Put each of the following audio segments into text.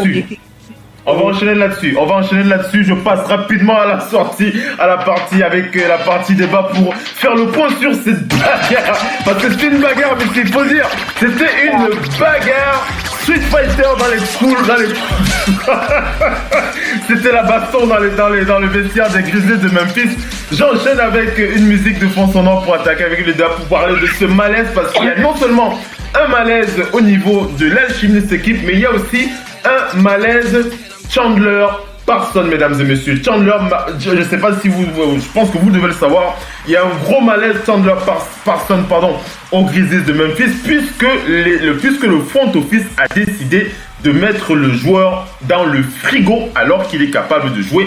là-dessus. On va enchaîner là-dessus. Je passe rapidement à la sortie, à la partie avec la partie débat pour faire le point sur cette bagarre. Parce que c'était une bagarre, mais il faut dire, c'était une bagarre. Street Fighter dans les poules, c'était la baston dans le vestiaire des Grizzlies de Memphis. J'enchaîne avec une musique de fond sonore pour attaquer avec le débat pour parler de ce malaise, parce qu'il y a non seulement un malaise au niveau de l'alchimie de cette équipe, mais il y a aussi un malaise Chandler Parsons, mesdames et messieurs. Chandler, je ne sais pas si je pense que vous devez le savoir, il y a un gros malaise Chandler Parsons, aux Grizzlies de Memphis, puisque le front office a décidé de mettre le joueur dans le frigo alors qu'il est capable de jouer.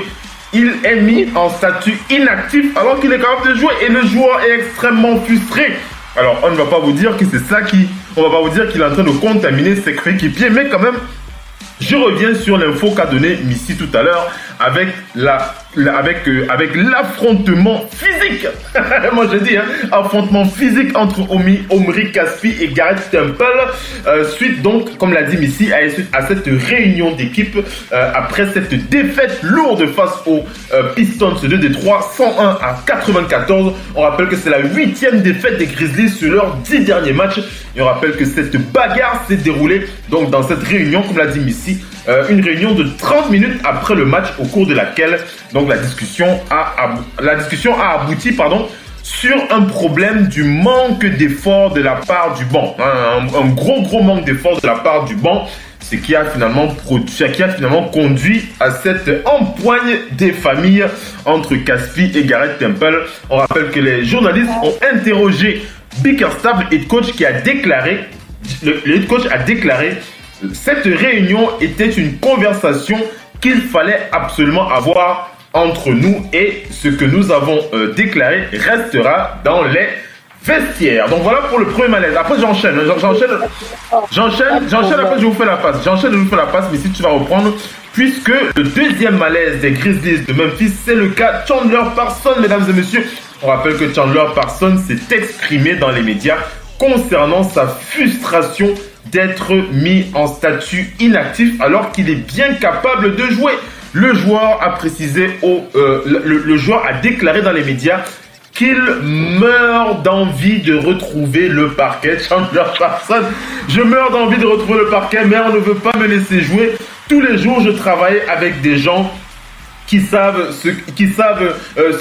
Il est mis en statut inactif alors qu'il est capable de jouer et le joueur est extrêmement frustré. Alors, on ne va pas vous dire que c'est ça on va pas vous dire qu'il est en train de contaminer ses coéquipiers, mais quand même, je reviens sur l'info qu'a donné Missy tout à l'heure avec l'affrontement physique. Moi je dis, affrontement physique entre Omri Caspi et Garrett Temple. Suite donc, comme l'a dit Missy, à cette réunion d'équipe après cette défaite lourde face aux Pistons de Détroit, 101 à 94. On rappelle que c'est la 8e défaite des Grizzlies sur leurs 10 derniers matchs. Et on rappelle que cette bagarre s'est déroulée donc dans cette réunion, comme l'a dit Missy, une réunion de 30 minutes après le match, au cours de laquelle donc la discussion a abouti sur un problème du manque d'effort de la part du banc. Un gros manque d'effort de la part du banc, ce qui a finalement conduit à cette empoigne des familles entre Caspi et Garrett Temple. On rappelle que les journalistes ont interrogé Bickerstaff, le head coach, le head coach a déclaré: cette réunion était une conversation qu'il fallait absolument avoir entre nous et ce que nous avons déclaré restera dans les vestiaires. Donc voilà pour le premier malaise. Après j'enchaîne, après je vous fais la passe, mais si tu vas reprendre, puisque le deuxième malaise des Grizzlies de Memphis, c'est le cas Chandler Parsons, mesdames et messieurs. On rappelle que Chandler Parsons s'est exprimé dans les médias concernant sa frustration d'être mis en statut inactif alors qu'il est bien capable de jouer. Le joueur a précisé, le joueur a déclaré dans les médias qu'il meurt d'envie de retrouver le parquet. Chandler Parsons, je meurs d'envie de retrouver le parquet, mais on ne veut pas me laisser jouer. Tous les jours, je travaille avec des gens qui savent ce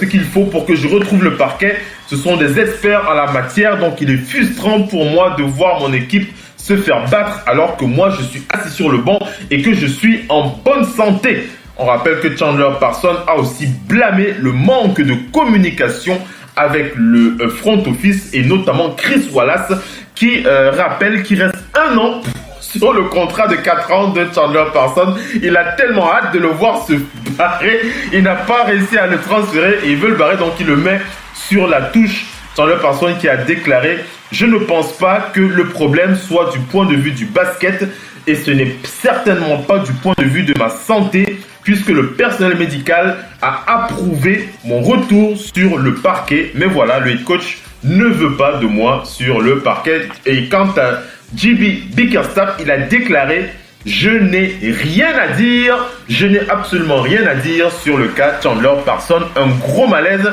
qu'il faut pour que je retrouve le parquet. Ce sont des experts en la matière, donc il est frustrant pour moi de voir mon équipe se faire battre alors que moi je suis assis sur le banc et que je suis en bonne santé. On rappelle que Chandler Parsons a aussi blâmé le manque de communication avec le front office et notamment Chris Wallace qui rappelle qu'il reste 1 an sur le contrat de 4 ans de Chandler Parsons. Il a tellement hâte de le voir se barrer. Il n'a pas réussi à le transférer et il veut le barrer, donc il le met sur la touche. Chandler Parsons qui a déclaré: je ne pense pas que le problème soit du point de vue du basket et ce n'est certainement pas du point de vue de ma santé puisque le personnel médical a approuvé mon retour sur le parquet. Mais voilà, le head coach ne veut pas de moi sur le parquet. Et quant à JB Bickerstaff, il a déclaré: je n'ai rien à dire, je n'ai absolument rien à dire sur le cas Chandler Parsons. Un gros malaise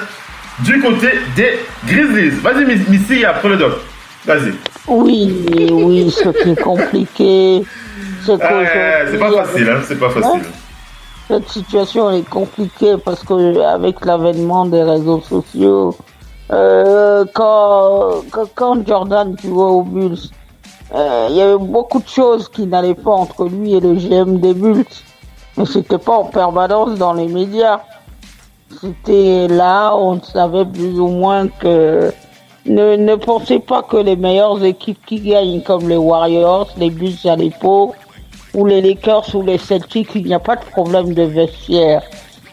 du côté des Grizzlies. Vas-y Missy, après le doc. Vas-y. Oui, ce qui est compliqué, c'est pas facile, c'est pas facile. Cette situation est compliquée parce que avec l'avènement des réseaux sociaux, quand Jordan jouait aux Bulls, il y avait beaucoup de choses qui n'allaient pas entre lui et le GM des Bulls, mais c'était pas en permanence dans les médias. C'était là, on savait plus ou moins que ne pensez pas que les meilleures équipes qui gagnent comme les Warriors, les Bulls à l'époque, ou les Lakers ou les Celtics, il n'y a pas de problème de vestiaire.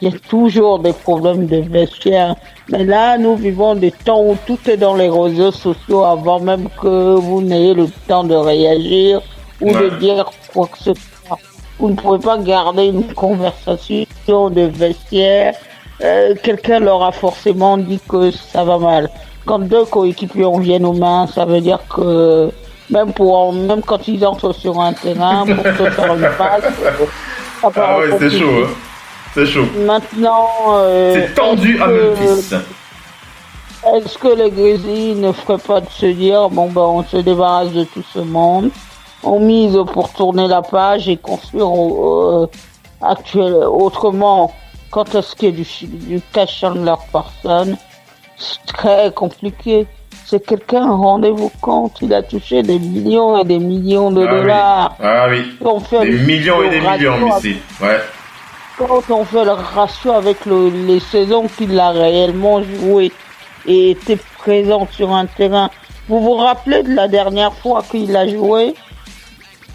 Il y a toujours des problèmes de vestiaire. Mais là, nous vivons des temps où tout est dans les réseaux sociaux avant même que vous n'ayez le temps de réagir ou de dire quoi que ce soit. Vous ne pouvez pas garder une conversation de vestiaire. Quelqu'un leur a forcément dit que ça va mal. Quand 2 coéquipiers viennent aux mains, ça veut dire que Même quand ils entrent sur un terrain pour se faire une passe, ça peut Ah être ouais, c'est compliqué. chaud, hein. C'est chaud. Maintenant, C'est tendu à Memphis. est-ce que les Grizzlies ne feraient pas de se dire, bon ben on se débarrasse de tout ce monde, on mise pour tourner la page et construire autrement. Quand est-ce qu'il y a du cash Chandler Parsons, c'est très compliqué. C'est quelqu'un, rendez-vous compte, il a touché des millions et des millions de dollars. Ah oui. On fait Des millions et des millions, ici. Ouais. Quand on fait le ratio avec les saisons qu'il a réellement joué et été présent sur un terrain, vous vous rappelez de la dernière fois qu'il a joué?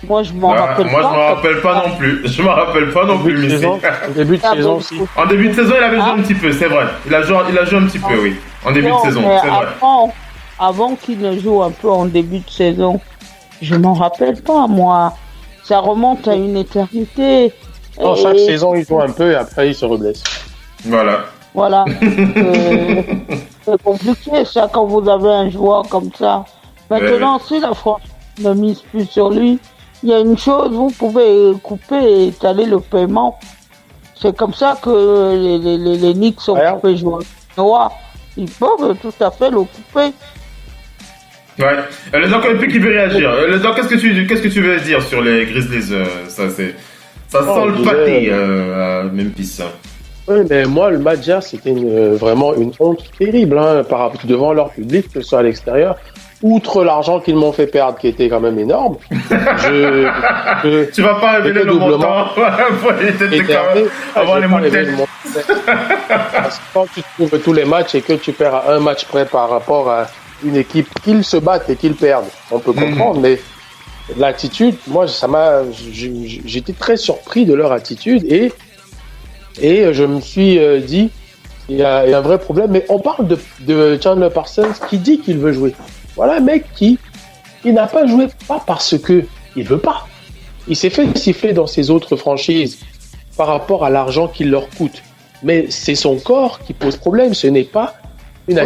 Moi, je m'en rappelle moi, pas. je m'en rappelle pas non plus. Je m'en rappelle pas non plus, Missy. En début de saison aussi. En début de saison, il avait joué un petit peu, c'est vrai. Il a joué un petit peu, oui. En début de saison, c'est vrai. Avant qu'il ne joue un peu en début de saison, je m'en rappelle pas, moi. Ça remonte à une éternité. Non, chaque saison, il joue un peu et après, il se reblesse. Voilà. C'est compliqué, ça, quand vous avez un joueur comme ça. Maintenant, si la France ne mise plus sur lui, il y a une chose, vous pouvez couper et étaler le paiement. C'est comme ça que les Knicks ont coupé joueur Noah. Ils peuvent tout à fait le couper. Ouais. Le Doc Olympique, il veut réagir. Le Doc, qu'est-ce que tu veux dire sur les Grizzlies? Ça sent le pâté à Memphis. Oui, mais moi, le match hier, c'était vraiment une honte terrible devant leur public, que ce soit à l'extérieur. Outre l'argent qu'ils m'ont fait perdre, qui était quand même énorme. Tu vas pas révéler le montant. Avant les montées. Parce que quand tu trouves tous les matchs et que tu perds à un match près par rapport à une équipe qu'ils se battent et qu'ils perdent, on peut comprendre, mais l'attitude, moi, j'étais très surpris de leur attitude et je me suis dit, il y a un vrai problème. Mais on parle de Chandler Parsons qui dit qu'il veut jouer. Voilà un mec qui n'a pas joué, pas parce que il veut pas. Il s'est fait siffler dans ses autres franchises par rapport à l'argent qu'il leur coûte. Mais c'est son corps qui pose problème. Ce n'est pas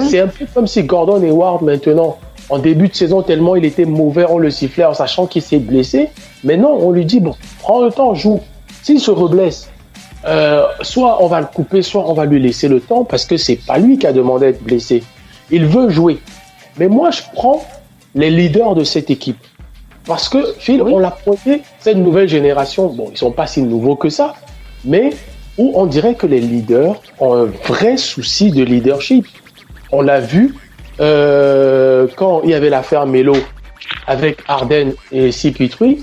c'est un peu comme si Gordon Hayward maintenant, en début de saison, tellement il était mauvais, on le sifflait en sachant qu'il s'est blessé. Maintenant, on lui dit, bon, prends le temps, joue. S'il se reblesse, soit on va le couper, soit on va lui laisser le temps parce que c'est pas lui qui a demandé d'être blessé. Il veut jouer. Mais moi, je prends les leaders de cette équipe. Parce que, Phil, on l'a pointé, cette nouvelle génération, bon, ils sont pas si nouveaux que ça, mais où on dirait que les leaders ont un vrai souci de leadership. On l'a vu quand il y avait l'affaire Melo avec Harden et CP3.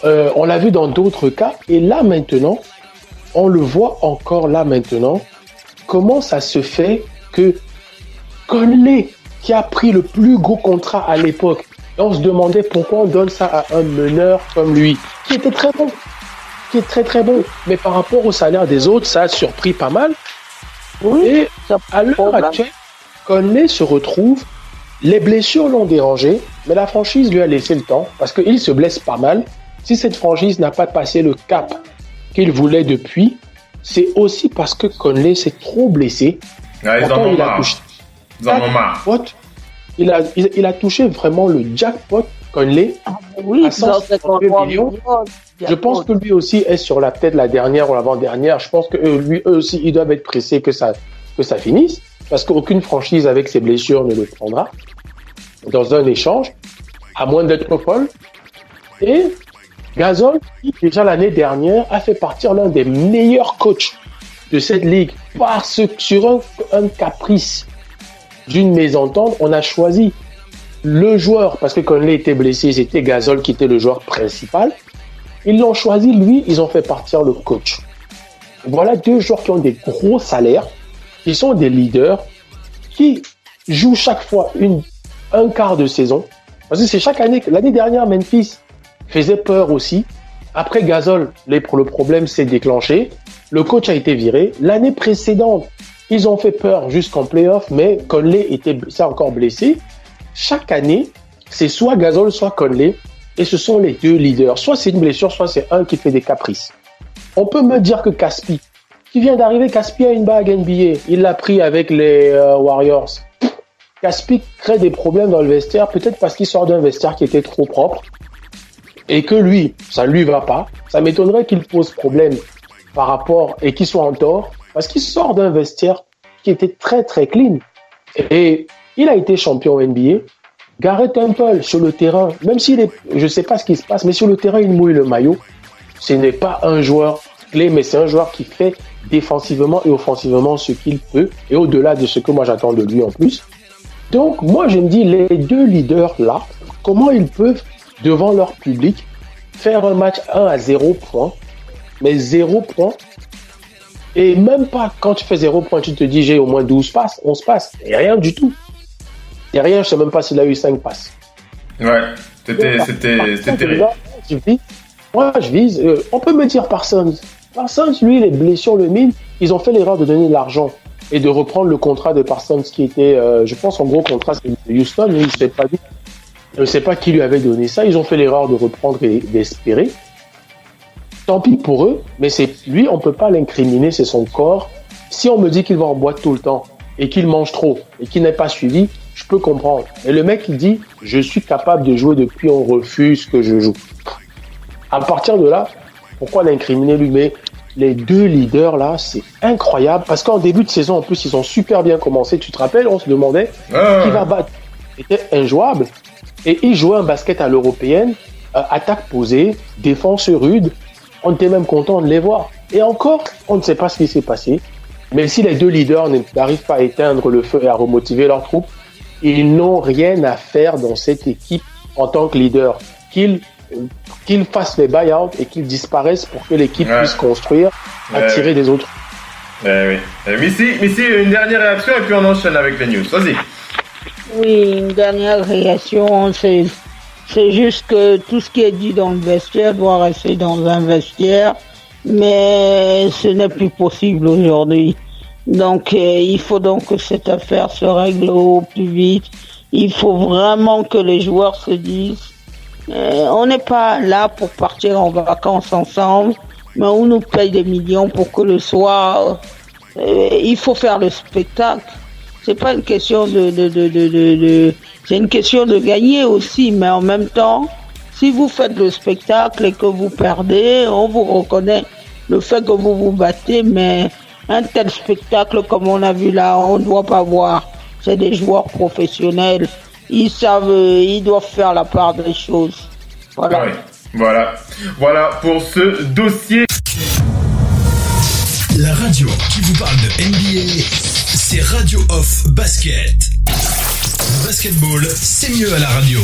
On l'a vu dans d'autres cas. Et là, maintenant, on le voit encore là, maintenant, comment ça se fait que Conley, qui a pris le plus gros contrat à l'époque, et on se demandait pourquoi on donne ça à un meneur comme lui, qui était très bon, qui est très très bon, mais par rapport au salaire des autres, ça a surpris pas mal. Et à l'heure actuelle, Conley se retrouve, les blessures l'ont dérangé, mais la franchise lui a laissé le temps, parce qu'il se blesse pas mal. Si cette franchise n'a pas passé le cap qu'il voulait depuis, c'est aussi parce que Conley s'est trop blessé. Ouais, pourtant, il a touché il a touché vraiment le jackpot Conley à 153 millions. Je pense que lui aussi est sur la tête la dernière ou l'avant-dernière. Je pense que eux aussi, ils doivent être pressés que ça finisse, parce qu'aucune franchise avec ses blessures ne le prendra dans un échange, à moins d'être folle. Et Gasol, qui déjà l'année dernière a fait partir l'un des meilleurs coachs de cette ligue, parce que sur un caprice d'une mésentente, on a choisi le joueur, parce que Conley était blessé, c'était Gasol qui était le joueur principal. Ils l'ont choisi, lui, ils ont fait partir le coach. Voilà deux joueurs qui ont des gros salaires, qui sont des leaders, qui jouent chaque fois un quart de saison. Parce que c'est chaque année. L'année dernière, Memphis faisait peur aussi. Après Gasol, le problème s'est déclenché. Le coach a été viré. L'année précédente, ils ont fait peur jusqu'en playoff, mais Conley s'est encore blessé. Chaque année, c'est soit Gasol, soit Conley, et ce sont les deux leaders. Soit c'est une blessure, soit c'est un qui fait des caprices. On peut me dire que Caspi, qui vient d'arriver, Caspi a une bague NBA. Il l'a pris avec les Warriors. Caspi crée des problèmes dans le vestiaire, peut-être parce qu'il sort d'un vestiaire qui était trop propre et que lui, ça ne lui va pas. Ça m'étonnerait qu'il pose problème par rapport et qu'il soit en tort parce qu'il sort d'un vestiaire qui était très très clean. Et il a été champion NBA. Garrett Temple, sur le terrain, même s'il est, je ne sais pas ce qui se passe, mais sur le terrain, il mouille le maillot. Ce n'est pas un joueur clé, mais c'est un joueur qui fait défensivement et offensivement ce qu'il peut, et au-delà de ce que moi j'attends de lui en plus. Donc, moi, je me dis, les deux leaders-là, comment ils peuvent, devant leur public, faire un match 1-0 points, mais 0 points, et même pas quand tu fais 0 points, tu te dis, j'ai au moins 12 passes, 11 passes, et rien du tout. Et rien, je sais même pas s'il a eu 5 passes. Ouais, c'était terrible. Moi, je vise. On peut me dire Parsons. Parsons, lui, les blessures le minent. Ils ont fait l'erreur de donner de l'argent et de reprendre le contrat de Parsons qui était, je pense, en gros contrat, c'est de Houston. Mais je ne sais pas qui lui avait donné ça. Ils ont fait l'erreur de reprendre et d'espérer. Tant pis pour eux, mais c'est lui, on peut pas l'incriminer, c'est son corps. Si on me dit qu'il va en boîte tout le temps et qu'il mange trop et qu'il n'est pas suivi, je peux comprendre. Et le mec, il dit, je suis capable de jouer depuis on refuse que je joue. À partir de là, pourquoi l'incriminer lui? Mais les deux leaders là, c'est incroyable parce qu'en début de saison, en plus, ils ont super bien commencé. Tu te rappelles, on se demandait qui va battre. C'était injouable. Et ils jouaient un basket à l'européenne, attaque posée, défense rude. On était même content de les voir. Et encore, on ne sait pas ce qui s'est passé. Mais si les deux leaders n'arrivent pas à éteindre le feu et à remotiver leurs troupes, ils n'ont rien à faire dans cette équipe en tant que leader. Qu'ils fassent les buyouts et qu'ils disparaissent pour que l'équipe puisse construire, attirer des autres. Oui. Missy, une dernière réaction et puis on enchaîne avec les news. Vas-y. Oui, une dernière réaction, c'est juste que tout ce qui est dit dans le vestiaire doit rester dans un vestiaire, mais ce n'est plus possible aujourd'hui. Donc, il faut donc que cette affaire se règle au plus vite. Il faut vraiment que les joueurs se disent, on n'est pas là pour partir en vacances ensemble, mais on nous paye des millions pour que le soir, il faut faire le spectacle. C'est pas une question c'est une question de gagner aussi, mais en même temps, si vous faites le spectacle et que vous perdez, on vous reconnaît le fait que vous vous battez, mais un tel spectacle comme on a vu là, on ne doit pas voir. C'est des joueurs professionnels. Ils savent, ils doivent faire la part des choses. Voilà. Oui, voilà pour ce dossier. La radio qui vous parle de NBA, c'est Radio Off Basket. Le basketball, c'est mieux à la radio.